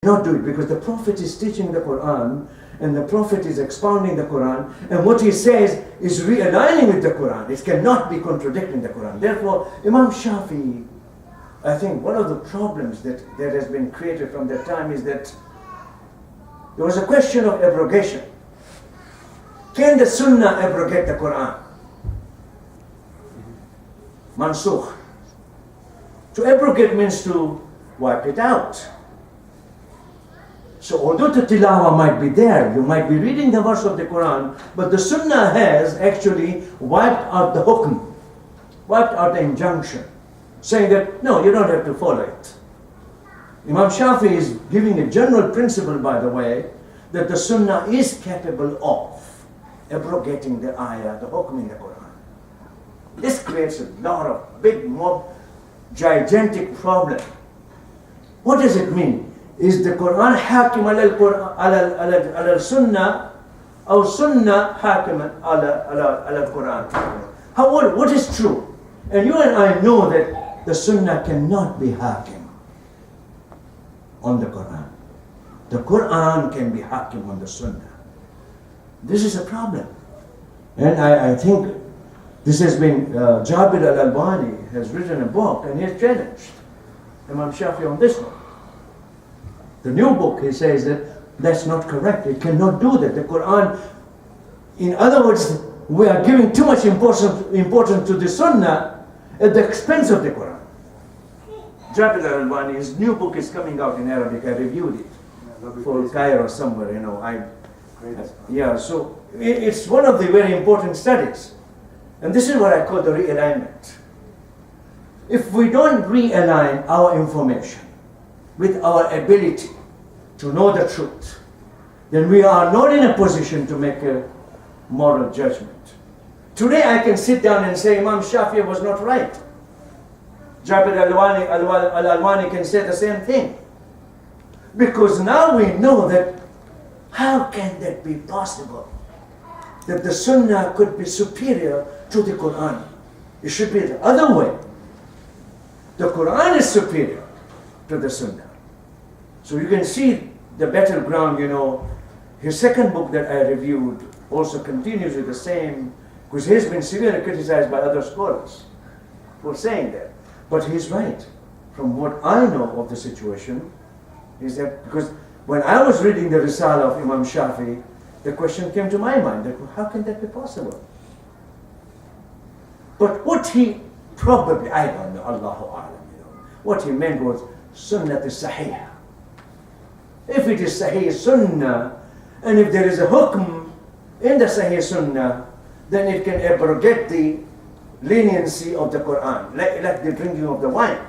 Not do it because the Prophet is teaching the Quran and the Prophet is expounding the Quran, and what he says is realigning with the Quran. It cannot be contradicting the Quran. Therefore, Imam Shafi, I think one of the problems that has been created from that time is that there was a question of abrogation. Can the Sunnah abrogate the Quran? Mansukh. To abrogate means to wipe it out. So although the tilawah might be there, you might be reading the verse of the Quran, but the Sunnah has actually wiped out the hukm, wiped out the injunction, saying that, no, you don't have to follow it. Imam Shafi is giving a general principle, by the way, that the Sunnah is capable of abrogating the ayah, the hukm in the Quran. This creates a lot of big, gigantic problem. What does it mean? Is the Quran hakim ala sunnah or sunnah hakim ala Quran? What is true? And you and I know that the sunnah cannot be hakim on the Quran. The Quran can be hakim on the sunnah. This is a problem. And I think this has been, Jabir al-Albani has written a book and he has challenged Imam Shafi on this one. The new book, he says that that's not correct. It cannot do that. The Quran, in other words, we are giving too much importance to the Sunnah at the expense of the Quran. Jabir al-Albani, his new book is coming out in Arabic. I reviewed it for Cairo somewhere, Yeah, so it's one of the very important studies. And this is what I call the realignment. If we don't realign our information with our ability to know the truth, then we are not in a position to make a moral judgment. Today I can sit down and say Imam Shafi was not right. Jabir al-Alwani can say the same thing. Because now we know that how can that be possible? That the Sunnah could be superior to the Quran. It should be the other way. The Quran is superior to the Sunnah. So you can see the battleground, His second book that I reviewed also continues with the same, because he's been severely criticized by other scholars for saying that. But he's right. From what I know of the situation, is that because when I was reading the Risala of Imam Shafi, the question came to my mind, that how can that be possible? But what he probably, I don't know, Allahu A'lam, what he meant was Sunnat al-Sahih. If it is Sahih Sunnah, and if there is a hukm in the Sahih Sunnah, then it can abrogate the leniency of the Quran, like the drinking of the wine.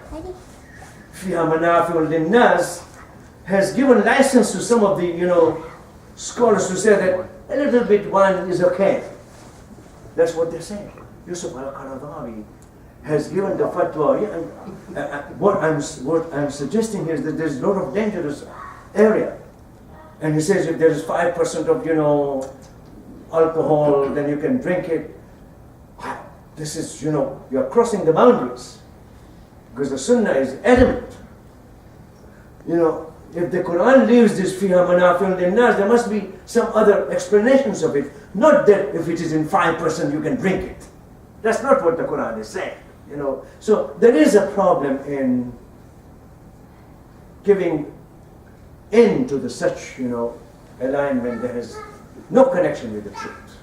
Fiha manafi'un linnas has given license to some of the, scholars to say that a little bit wine is okay. That's what they're saying. Yusuf al-Qaradawi has given the fatwa. What I'm suggesting here is that there's a lot of dangerous area. And he says if there is 5% of, alcohol, then you can drink it. This is, you're crossing the boundaries. Because the Sunnah is adamant. If the Quran leaves this fiha manafi'un linnas, there must be some other explanations of it. Not that if it is in 5% you can drink it. That's not what the Quran is saying. So there is a problem in giving in to the such, alignment that has no connection with the truth.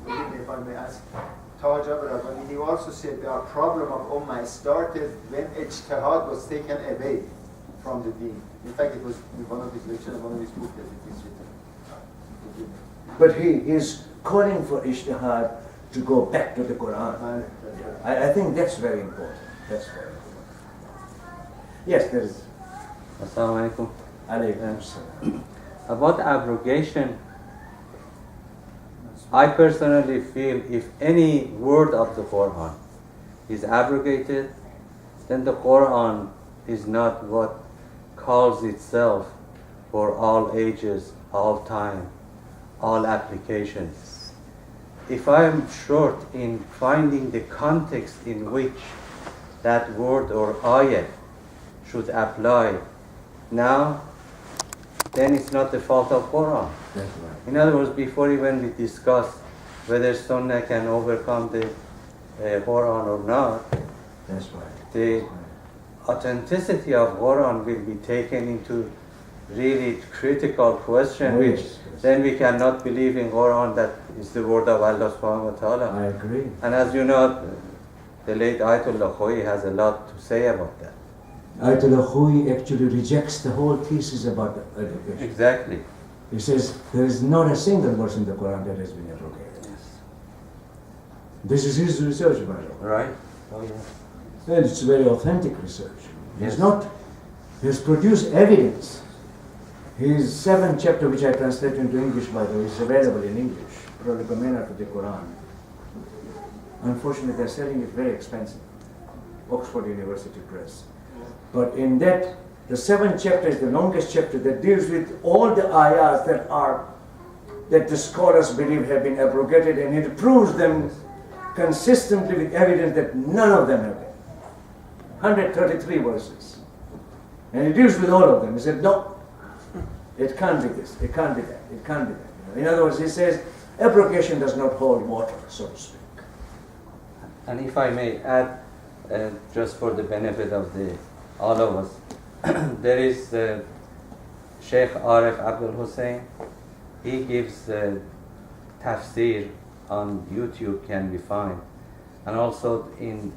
If I may ask, he also said the problem of Ummah started when ijtihad was taken away from the deen. In fact, it was in one of his lectures, one of his books that it is written. But he is calling for ijtihad to go back to the Quran. I think that's very important. That's very important. Yes, there is. Assalamu alaikum. Alaykum assalam. About abrogation, I personally feel if any word of the Quran is abrogated, then the Quran is not what calls itself for all ages, all time, all applications. If I am short in finding the context in which that word or ayah should apply, now then it's not the fault of Quran. That's right. In other words, before even we discuss whether Sunnah can overcome the Quran or not, That's right. the authenticity of Quran will be taken into really critical question, Oh, which yes, yes. then we cannot believe in Quran that is the word of Allah subhanahu wa ta'ala. I agree. And as you know, the late Ayatollah Khoei has a lot to say about that. Ayatollah Khoei actually rejects the whole thesis about education. Exactly. He says there is not a single verse in the Quran that has been abrogated. This is his research, by the way. Right? Oh, yeah. And it's very authentic research. Yes. He's produced evidence. His 7th chapter, which I translated into English, by the way, is available in English, Prolegomena to the Quran. Unfortunately, they're selling it very expensive. Oxford University Press. But in that, the 7th chapter is the longest chapter that deals with all the ayahs that the scholars believe have been abrogated, and it proves them consistently with evidence that none of them have been. 133 verses. And he deals with all of them. He said, no, it can't be this, it can't be that, it can't be that. In other words, he says, abrogation does not hold water, so to speak. And if I may add, just for the benefit of all of us, there is Sheikh Arif Abdul Hussein. He gives tafsir on YouTube, can be found. And also in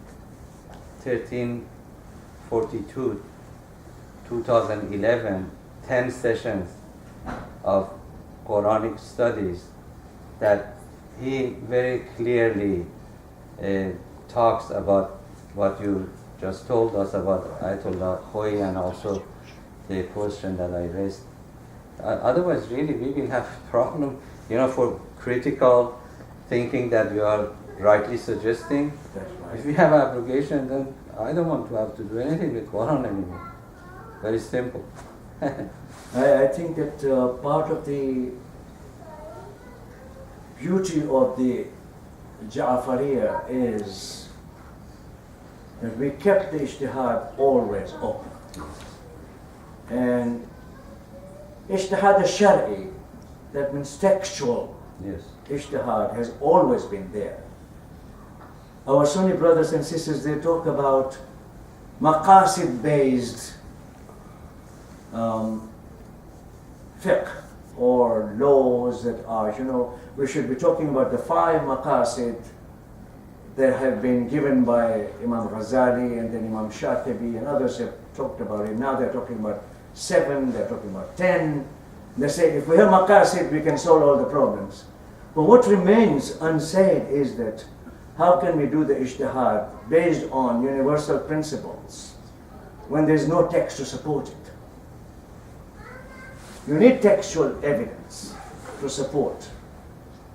1342, 2011, 10 sessions of Quranic studies that he very clearly talks about what you just told us about Ayatollah Khoei and also the question that I raised. Otherwise, really, we will have problem, for critical thinking that you are rightly suggesting. That's right. If we have abrogation, then I don't want to have to do anything with Quran anymore. Very simple. I think that part of the beauty of the Ja'afariya is that we kept the ijtihad always open. And ijtihad al-shar'i, that means textual Yes. ijtihad, has always been there. Our Sunni brothers and sisters, they talk about maqasid-based fiqh, or laws that are, we should be talking about the 5 maqasid that have been given by Imam Ghazali, and then Imam Shatibi and others have talked about it. Now they're talking about 7, they're talking about 10. They say if we have maqasid, we can solve all the problems. But what remains unsaid is that how can we do the ijtihad based on universal principles when there's no text to support it? You need textual evidence to support.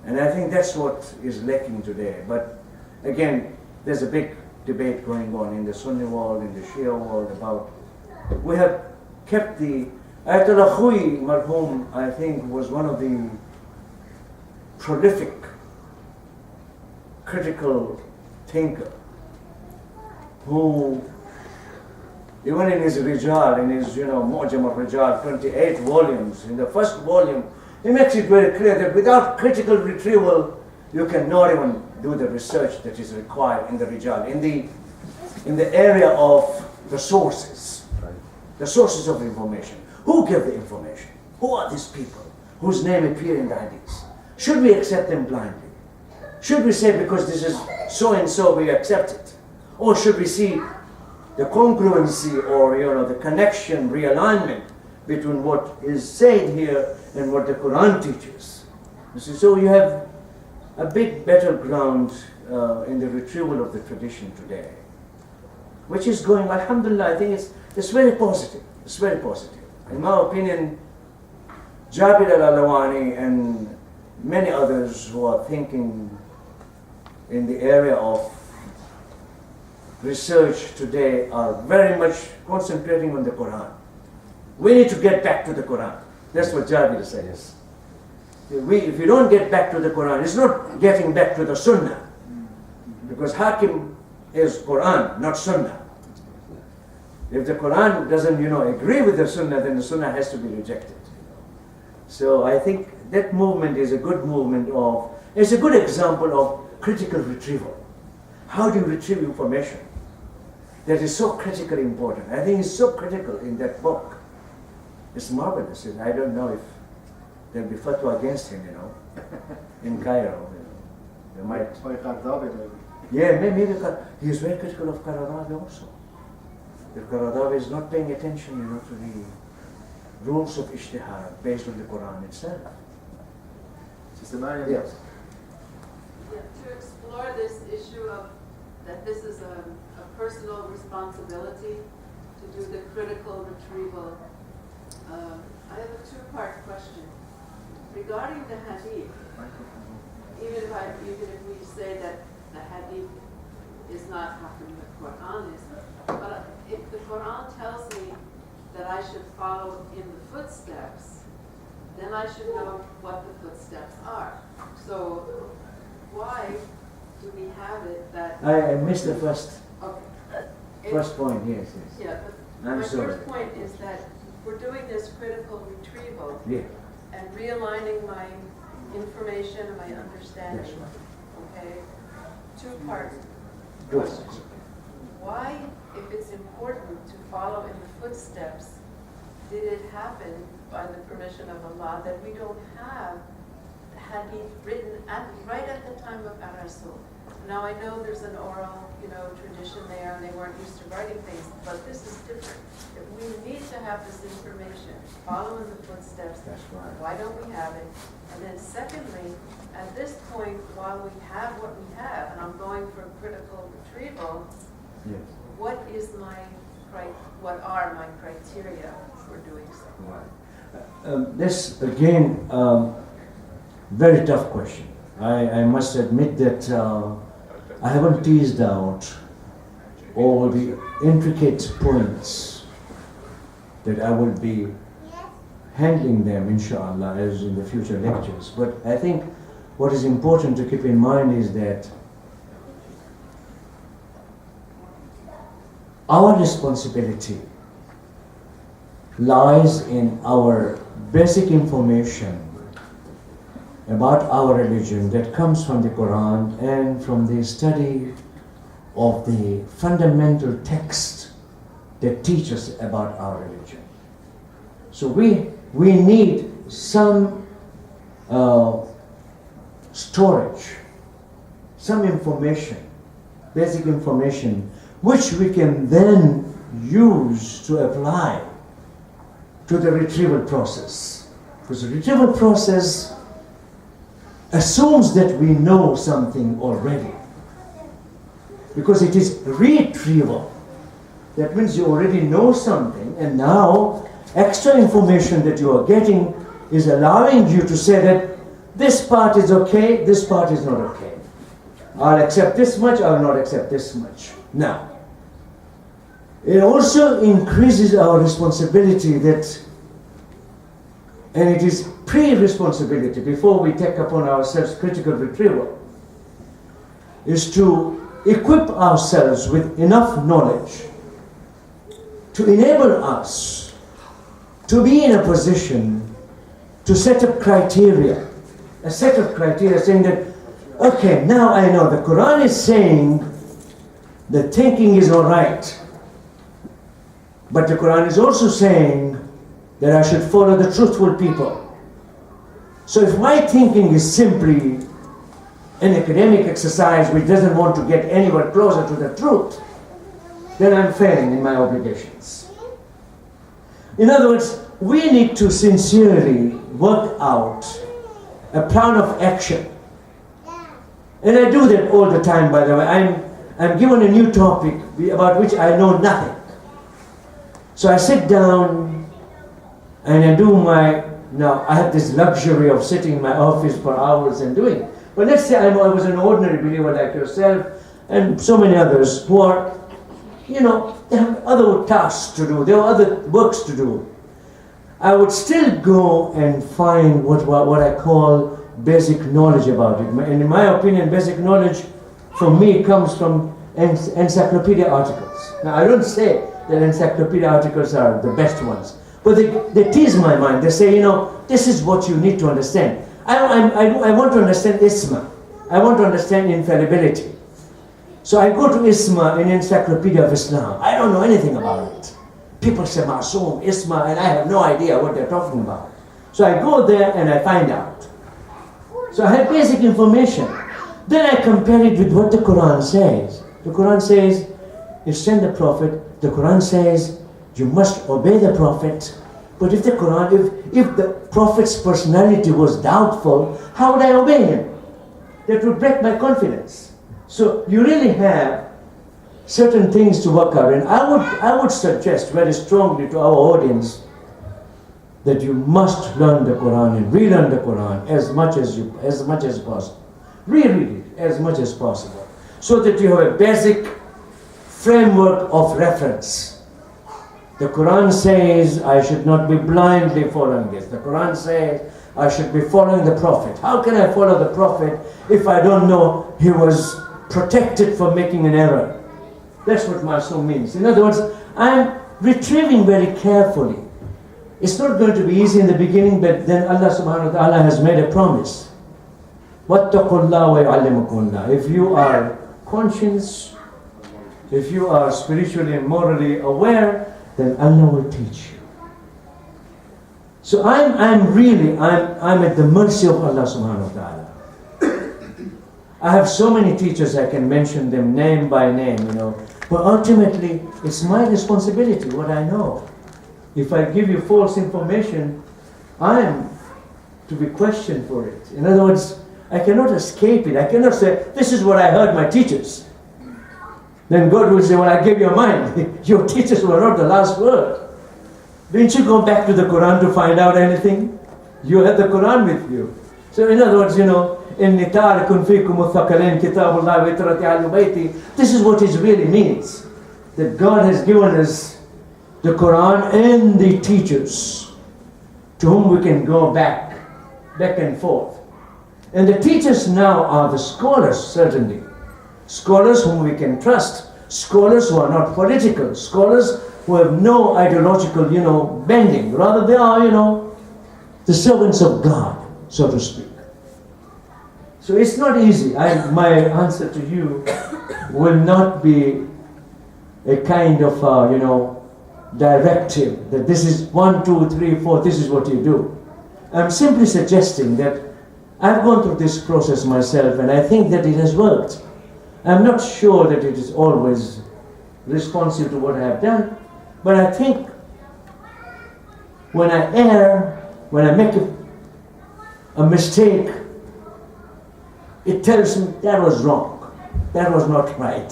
And I think that's what is lacking today. But again, there's a big debate going on in the Sunni world, in the Shia world about, we have kept the, Ayatollah Khoei, marhum, I think, was one of the prolific critical thinker who, even in his Rijal, in his, Mu'jam al-Rijal, 28 volumes, in the first volume, he makes it very clear that without critical retrieval, you cannot even do the research that is required in the Rijal, in the area of the sources, Right. the sources of information. Who gave the information? Who are these people whose name appear in the hadiths? Should we accept them blindly? Should we say because this is so and so we accept it? Or should we see the congruency or the connection, realignment between what is said here and what the Quran teaches? You see, so you have a big battleground in the retrieval of the tradition today, which is going, alhamdulillah, I think it's very positive. It's very positive. In my opinion, Jabir al-Alawani and many others who are thinking in the area of research today are very much concentrating on the Quran. We need to get back to the Quran. That's what Jabir says. If you don't get back to the Quran, it's not getting back to the Sunnah. Because Hakim is Quran, not Sunnah. If the Quran doesn't, agree with the Sunnah, then the Sunnah has to be rejected. So I think that movement is a good movement of, it's a good example of critical retrieval. How do you retrieve information? That is so critically important. I think it's so critical in that book. It's marvelous. I don't know if there'll be fatwa against him, in Cairo. They might. By Qardawi, maybe. Yeah, maybe he is very critical of Qaradawi also. That Qaradawi is not paying attention, to the rules of ijtihad based on the Quran itself. Sister Mariam, Yes. Yeah, to explore this issue of that this is a personal responsibility to do the critical retrieval, I have a two-part question. Regarding the hadith, even if we say that the hadith is not how the Quran is, but if the Quran tells me that I should follow in the footsteps, then I should know what the footsteps are. So why do we have it that... I missed the first Okay. point, yes. Yeah, I'm my sorry. first point is that we're doing this critical retrieval Yeah, and realigning my information and my understanding. that's right. Okay? Two-part Good. question. Why, if it's important to follow in the footsteps, did it happen by the permission of Allah that we don't have the hadith written right at the time of Ar-Rasul? Now I know there's an oral, tradition there, and they weren't used to writing things, but this is different. If we need to have this information, follow in the footsteps, That's right. why don't we have it? And then secondly, at this point, while we have what we have, and I'm going for critical retrieval, Yes. what are my criteria for doing so? Right. This again, very tough question. I must admit that I haven't teased out all the intricate points that I will be handling them, inshallah, as in the future lectures. But I think what is important to keep in mind is that our responsibility lies in our basic information about our religion that comes from the Quran and from the study of the fundamental text that teach us about our religion. So we need some storage, some information, basic information, which we can then use to apply to the retrieval process. Because the retrieval process assumes that we know something already. Because it is retrieval. That means you already know something, and now extra information that you are getting is allowing you to say that this part is okay, this part is not okay. I'll accept this much, I'll not accept this much. Now, it also increases our responsibility that, and it is pre-responsibility before we take upon ourselves critical retrieval, is to equip ourselves with enough knowledge to enable us to be in a position to set up criteria, a set of criteria saying that, okay, now I know the Quran is saying that thinking is all right, but the Quran is also saying that I should follow the truthful people. So if my thinking is simply an academic exercise which doesn't want to get anywhere closer to the truth, then I'm failing in my obligations. In other words, we need to sincerely work out a plan of action. And I do that all the time, by the way. I'm given a new topic about which I know nothing. So I sit down and I do now I have this luxury of sitting in my office for hours and doing it. But let's say I was an ordinary believer like yourself and so many others who are, they have other tasks to do, they have other works to do. I would still go and find what I call basic knowledge about it. And in my opinion, basic knowledge for me comes from encyclopedia articles. Now I don't say that encyclopedia articles are the best ones, But they tease my mind. They say, this is what you need to understand. I want to understand Isma. I want to understand infallibility. So I go to Isma, an encyclopedia of Islam. I don't know anything about it. People say Masoom, Isma, and I have no idea what they're talking about. So I go there and I find out. So I have basic information. Then I compare it with what the Quran says. The Quran says, you send the Prophet. The Quran says, you must obey the Prophet. But if the Quran, if the Prophet's personality was doubtful, how would I obey him? That would break my confidence. So you really have certain things to work out. And I would suggest very strongly to our audience that you must learn the Quran and relearn the Quran as much as possible. Reread it as much as possible, so that you have a basic framework of reference. The Quran says I should not be blindly following this. The Quran says I should be following the Prophet. How can I follow the Prophet if I don't know he was protected from making an error? That's what Masoom means. In other words, I'm retrieving very carefully. It's not going to be easy in the beginning, but then Allah subhanahu wa ta'ala has made a promise. وَاتَّقُوا اللَّهَ وَيُعَلِّمُكُمُ اللَّهُ. If you are conscious, if you are spiritually and morally aware, then Allah will teach you. So I'm at the mercy of Allah subhanahu wa ta'ala. I have so many teachers, I can mention them name by name, but ultimately it's my responsibility, what I know. If I give you false information, I am to be questioned for it. In other words, I cannot escape it. I cannot say, this is what I heard my teachers. Then God will say, well, I gave you mine. Your teachers were not the last word. Didn't you go back to the Quran to find out anything? You had the Quran with you. So in other words, إِنِّي تَعْرِكٌ فِيكُمُ الثَّقَلَيْنِ كِتَابُ اللَّهِ وَإِتْرَةِ عَلُّ بَيْتِ. This is what it really means. That God has given us the Quran and the teachers to whom we can go back and forth. And the teachers now are the scholars, certainly. Scholars whom we can trust. Scholars who are not political. Scholars who have no ideological, bending. Rather they are, the servants of God, so to speak. So it's not easy. My answer to you will not be a kind of, directive that this is 1, 2, 3, 4, this is what you do. I'm simply suggesting that I've gone through this process myself and I think that it has worked. I'm not sure that it is always responsive to what I have done, but I think when I err, when I make a mistake, it tells me that was wrong, that was not right,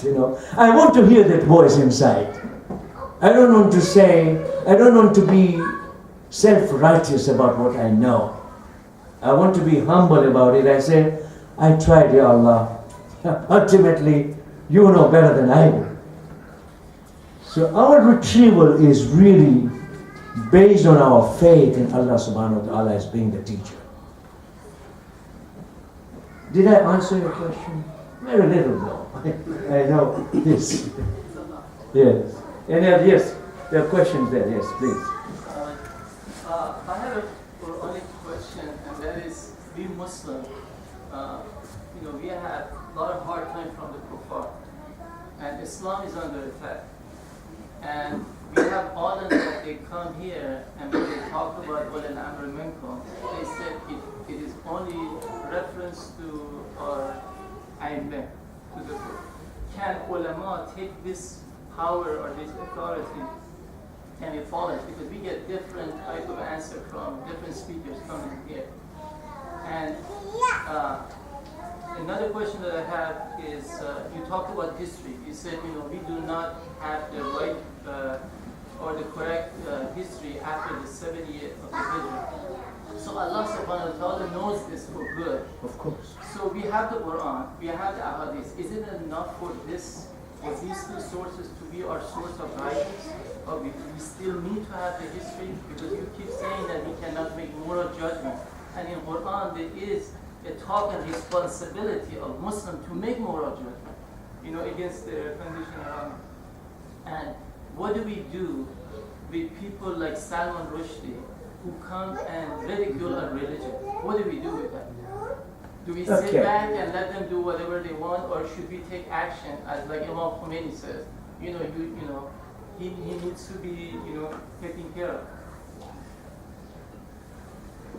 I want to hear that voice inside. I don't want to be self-righteous about what I know. I want to be humble about it. I say, I tried, Ya Allah. Ultimately, you know better than I do. So our retrieval is really based on our faith in Allah subhanahu wa ta'ala as being the teacher. Did I answer your question? Very little though. I know this. Yes. Yes, there are questions there. Yes, please. I have a Quranic question, and that is, we Muslims, we have a lot of hard time from the kuffar, and Islam is under attack. And we have audience that they come here, and when they talk about what an amr minkum, they said it is only reference to our aimah, to the can ulama take this power or this authority, can you follow it? Because we get different type of answer from different speakers coming here. And another question that I have is, you talk about history. You said, we do not have the right or the correct history after the 70th of the Hijrah. So Allah subhanahu wa ta'ala knows this for good. Of course. So we have the Quran, we have the Ahadith. Is it enough for these two sources to be our source of guidance? Or we still need to have the history? Because you keep saying that we cannot make moral judgment. And in Quran there is a talk and responsibility of Muslim to make moral judgment, against the condition around. And what do we do with people like Salman Rushdie who come and ridicule our religion? What do we do with that? Do we sit Okay. back and let them do whatever they want, or should we take action, as like Imam Khomeini says? He needs to be taken care of.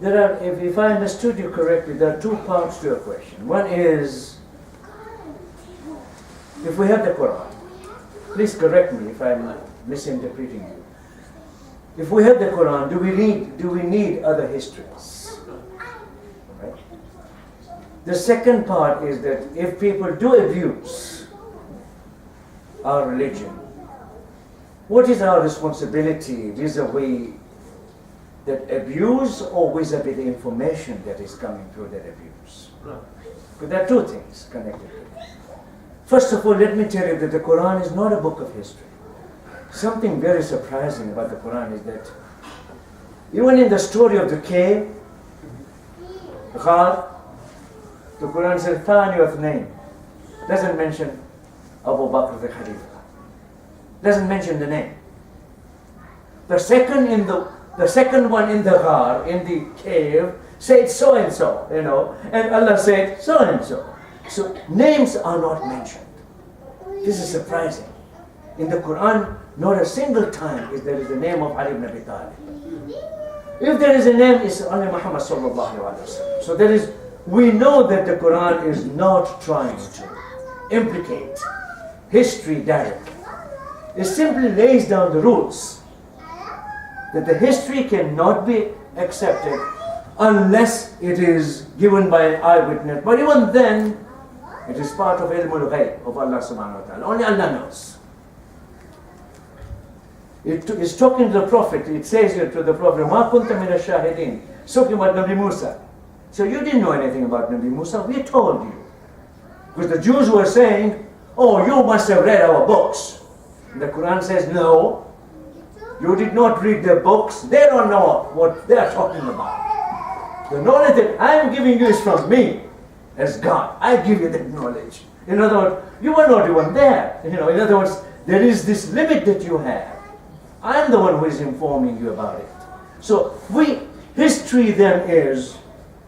There are, if I understood you correctly, there are two parts to your question. One is, if we have the Quran, please correct me if I'm misinterpreting you. If we have the Quran, do we need other histories? Right? The second part is that if people do abuse our religion, what is our responsibility vis-a-vis that abuse or vis-a-vis the information that is coming through that abuse? But there are two things connected to it. First of all, let me tell you that the Quran is not a book of history. Something very surprising about the Quran is that even in the story of the cave, Ghar, the Quran says, Thani of name. Doesn't mention Abu Bakr the Khalifa. Doesn't mention the name. The second one in the Ghar, in the cave, said so and so, and Allah said so and so. So names are not mentioned. This is surprising. In the Quran, not a single time is there a name of Ali ibn Abi Talib. If there is a name, it's only Muhammad sallallahu alaihi wasallam. So we know that the Quran is not trying to implicate history directly. It simply lays down the rules that the history cannot be accepted unless it is given by an eyewitness. But even then, it is part of ilmul ghayb of Allah subhanahu wa ta'ala. Only Allah knows. It is talking to the Prophet. It says here to the Prophet, Ma kunta min ash-shahidin. It's talking about Nabi Musa. So you didn't know anything about Nabi Musa. We told you. Because the Jews were saying, oh, you must have read our books. And the Quran says, no. You did not read their books. They don't know what they are talking about. The knowledge that I am giving you is from me as God. I give you that knowledge. In other words, you were not even there. In other words, there is this limit that you have. I am the one who is informing you about it. So history then is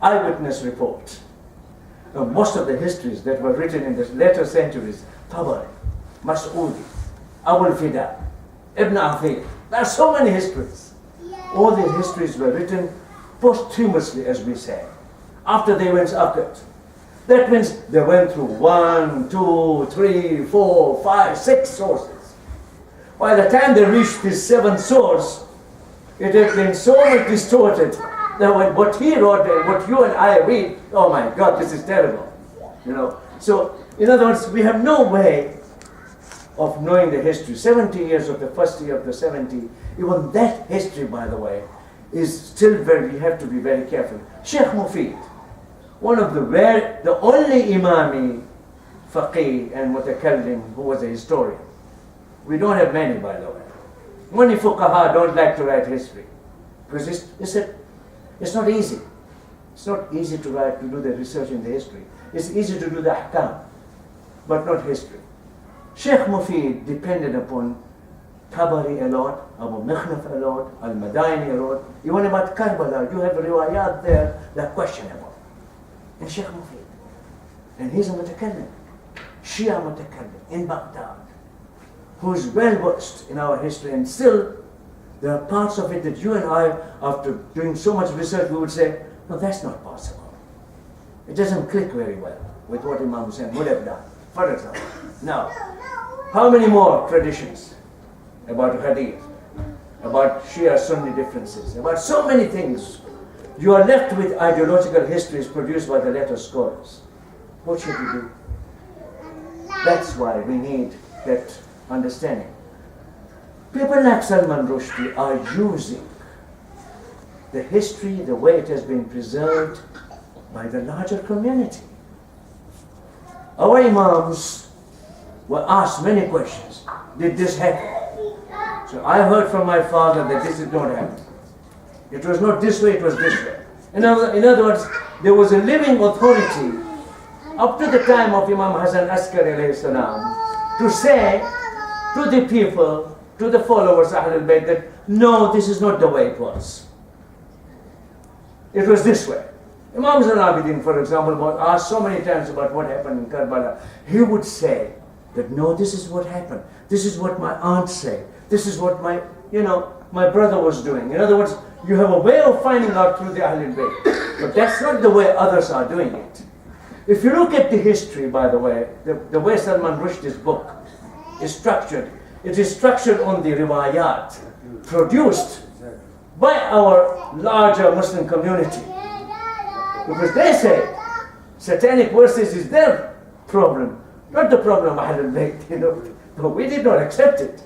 eyewitness reports. Now, most of the histories that were written in the later centuries, Tabari, Mas'udi, Abul Fida, Ibn Athir, there are so many histories. All these histories were written posthumously, as we say, after the events occurred. That means they went through 1, 2, 3, 4, 5, 6 sources. By the time they reached this 7th source, it had been so much distorted that what he wrote and what you and I read, oh my God, this is terrible. So, in other words, we have no way of knowing the history. 70 years of the first year of the 70, even that history, by the way, is still we have to be very careful. Sheikh Mufid, one of the only Imami faqih and mutakallim who was a historian. We don't have many, by the way. Many fuqaha don't like to write history because it's not easy. It's not easy to do the research in the history. It's easy to do the ahkam, but not history. Sheikh Mufid depended upon Tabari a lot, Abu Mikhnaf a lot, Al-Madaini a lot. Even about Karbala, you have riwayat there that are questionable. And Sheikh Mufid. And he's a mutakallim, Shia mutakallim in Baghdad, who is well versed in our history, and still there are parts of it that you and I, after doing so much research, we would say, no, that's not possible. It doesn't click very well with what Imam Hussain would have done, for example. Now, how many more traditions about Hadith, about Shia Sunni differences, about so many things? You are left with ideological histories produced by the later scholars. What should we do? That's why we need that understanding. People like Salman Rushdie are using the history, the way it has been preserved by the larger community. Our Imams were asked many questions. Did this happen? So I heard from my father that this did not happen. It was not this way, it was this way. In other words, there was a living authority up to the time of Imam Hasan Askari alayhi salam to say to the people to the followers of Ahlul Bayt that no, this is not the way it was. It was this way. Imam Zain al-Abidin, for example, was asked so many times about what happened in Karbala. He would say that no, this is what happened. This is what my aunt said. This is what my brother was doing. In other words, you have a way of finding out through the Ahlul Bayt. But that's not the way others are doing it. If you look at the history, by the way, the way Salman Rushdie's book is structured, it is structured on the riwayat produced by our larger Muslim community. Because they say satanic verses is their problem, not the problem of Ahlul Bayt, But we did not accept it.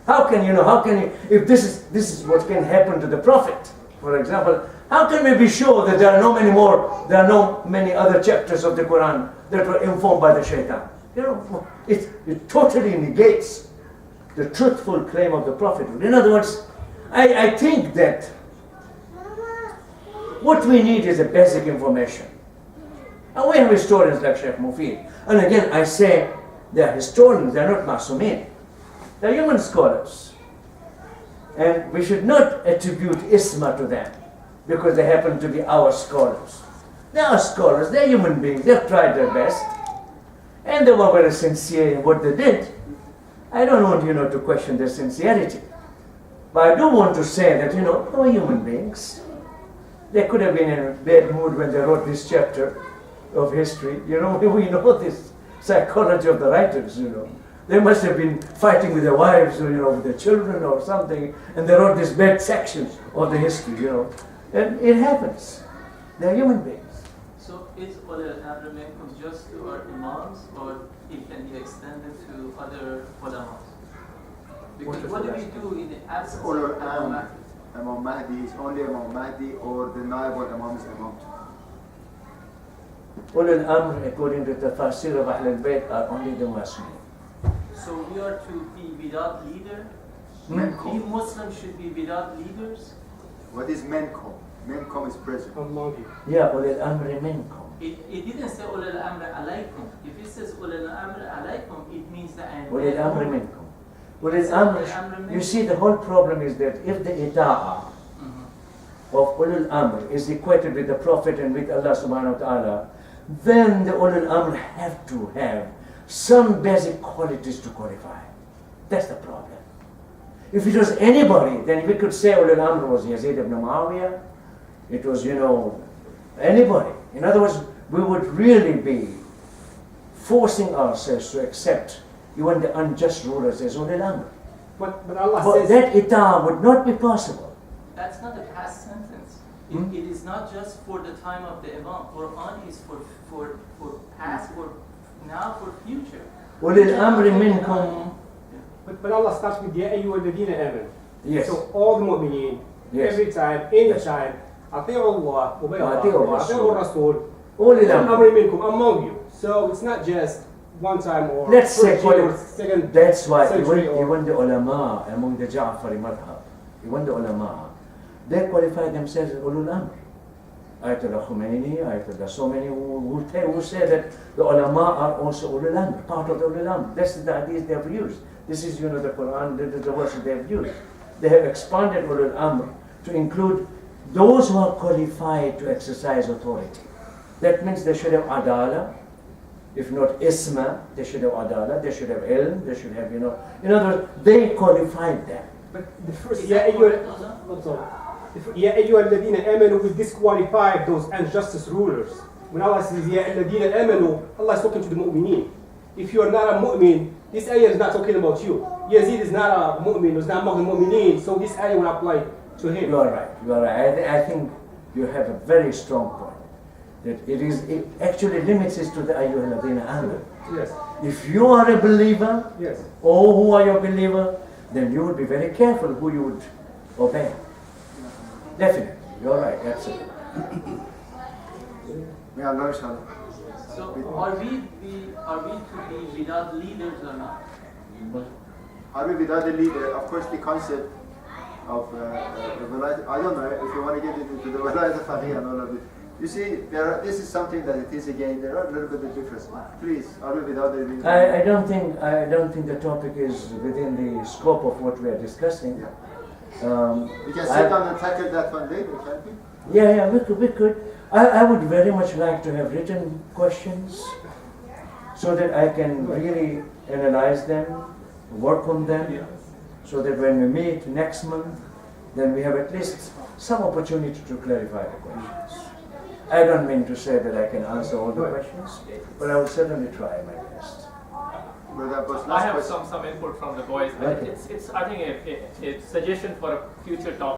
How can you, if this is what can happen to the Prophet, for example, how can we be sure that there are no many other chapters of the Quran that were informed by the shaitan? It totally negates the truthful claim of the Prophet. In other words, I think that what we need is a basic information. And we have historians like Sheikh Mufid. And again, I say they are historians, they are not masumin. They are human scholars. And we should not attribute isma to them because they happen to be our scholars. They are scholars, they are human beings, they have tried their best. And they were very sincere in what they did. I don't want to question their sincerity. But I do want to say that, they were human beings. They could have been in a bad mood when they wrote this chapter of history. We know this psychology of the writers, They must have been fighting with their wives or, with their children or something, and they wrote this bad section of the history, And it happens. They're human beings. So is ulul amr minkum just to our imams, or it can be extended to other ulamas? Because what do we do in the absence of Ulul Imam Amr, Imam Mahdi is only Imam Mahdi, or the Naib or Imam is Imam? Ulul Amr, according to the Tafsir of Ahlul Bayt, are only the Muslims. So we are to be without leader? We Muslims should be without leaders? What is Menkom? Menkom is president. Yeah, Ulul Amr minkum. It didn't say ulul amr alaykum. If it says ulul amr alaykum, it means that Ulul Amr minkum. Ulul Amr, you see, the whole problem is that if the ita'ah of Ulul Amr is equated with the Prophet and with Allah subhanahu wa ta'ala, then the Ulul Amr have to have some basic qualities to qualify. That's the problem. If it was anybody, then we could say Ulul Amr was Yazid ibn Muawiyah. It was, anybody. In other words, we would really be forcing ourselves to accept even the unjust rulers as Ulul Amr. But Allah But says that ita'ah would not be possible. That's not a past sentence. It is not just for the time of the Imam. Quran is for past, for now, for future. Ulul Amr minkum. but Allah starts with Ya ayyuhalladhina amanu. Yes. So all the mu'mineen, Yes. every time, any Yes. time, Ati'u Allah, obey Allah, Ati'u Ati'u Rasul. Rasul, Ulul Amr. Amri minkum, among you. So it's not just one time or Let's say, first year or second. that's why century even the ulama among the Ja'fari madhab, even the ulama, they qualify themselves as Ulul Amr. Ayatollah Khomeini, Ayatollah so many who say that the ulama are also Ulul Amr, part of the Ulul Amr. That's the hadith they have used. This is, the Quran, this is the verse they have used. They have expanded Ulul Amr to include those who are qualified to exercise authority. That means they should have adala. If not isma, they should have adala, they should have ilm, they should have, in other words, they qualified them. But the first Is Ya that correct, ayyuhalladhina Allah? Ya ayyuhalladhina amanu will disqualify those injustice rulers. When Allah says Ya ayyuhalladhina amanu, Allah is talking to the mu'mineen. If you are not a mu'min, this ayah is not talking about you. Yazid is not a mu'min, is not among the mu'mineen, so this ayah will apply to him. You are right. I think you have a very strong point. That it actually limits it to the ayyuhalladhina amanu. Yes. If you are a believer, Yes. or who are your believer, then you would be very careful who you would obey. Definitely, you're right, absolutely. May Allah inshallah. So are we to be without leaders or not? Are we without a leader? Of course, the concept of I don't know if you want to get into the Walayat al-Faqih and all of it. You see, this is something that it is again, there are a little bit of difference. Please, argue with other reasons. I don't think the topic is within the scope of what we are discussing. We can sit down and tackle that one later, can't we? Yeah, we could. I would very much like to have written questions so that I can really analyze them, work on them, so that when we meet next month, then we have at least some opportunity to clarify the questions. I don't mean to say that I can answer all the questions, but I will certainly try my best. I have some input from the boys. Okay. It's I think a suggestion for a future topic.